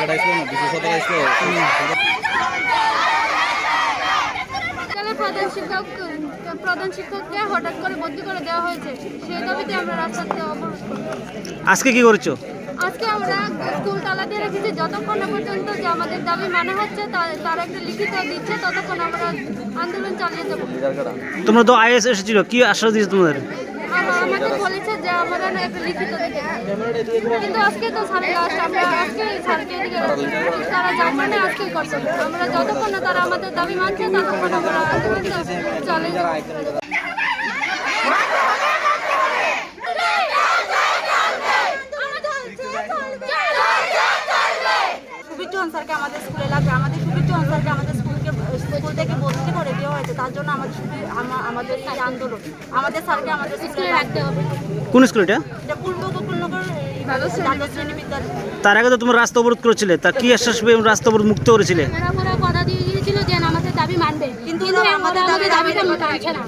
টাকাটা আসলো না, 200 টাকা আসলো। প্রধান শিক্ষককে হঠাৎ করে বদলি করে দেওয়া হয়েছে, সেই দাবিতে আমরা রাস্তাতে অবরোধ করব। আজকে কি করছো? আজকে আমরা স্কুল তালা দিয়ে রেখেছি, যতক্ষণ না পর্যন্ত যে আমাদের দাবি মানা হচ্ছে তার একটা লিখিত দিচ্ছে, ততক্ষণ আমরা আন্দোলন চালিয়ে যাবো। তোমরা তো আইএস এসেছিল, কি আশ্বাস দিয়েছে তোমাদের? আমাদের বলেছে যে আমরা একটা লিখিত দিতে, কিন্তু আজকে তো স্যারের লাস্ট, আমরা আজকে স্যারকে তারা জানবে না, আজকে করছে। আমরা যতক্ষণ না তারা আমাদের দাবি মানছে ততক্ষণ আমরা আন্দোলন চালিয়ে যাবো। সুবীর চৌহান স্যারকে আমাদের স্কুলে লাগবে, আমাদের সুবীর চৌহান স্যারকে আমাদের স্কুল থেকে বদলি করে দেওয়া হয়েছে, তার জন্য আমাদের এই আন্দোলন, আমাদের স্যারকে আমাদের স্কুলে রাখতে হবে। কোন স্কুল এটা? এটা পূর্ব গোকুলনগর দ্বাদশ শ্রেণী বিদ্যালয়। তার আগে তো তোমরা রাস্তা অবরোধ করেছিলে, তা কি আশ্বাস পেয়ে রাস্তা অবরোধ মুক্ত করেছিলে? ওরা কথা দিয়ে দিয়েছিল যে আমাদের দাবি মানবে, কিন্তু আমাদের দাবিটা মানছে না।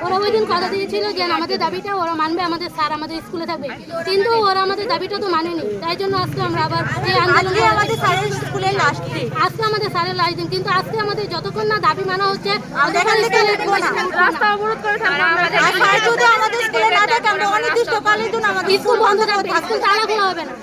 ওরা ওই দিন কথা দিয়েছিল যে আমাদের দাবিটা ওরা মানবে, আমাদের স্যার আমাদের স্কুলে থাকবে, কিন্তু ওরা আমাদের দাবিটা তো মানেনি। তাই জন্য আজকে আমরা আবার এই আন্দোলন, আমাদের স্যারের স্কুলে লাস্ট দিন, আজকে আমাদের স্যারের লাস্ট দিন, কিন্তু আজকে আমাদের যতক্ষণ না দাবি মানা হচ্ছে রাস্তা অবরোধ করে থাকবে। যদি আমাদের স্কুলে না থাকে আমরা অনির্দিষ্টকালের জন্য আমাদের স্কুল বন্ধ থাকবে, স্কুল তালা খোলা হবে না।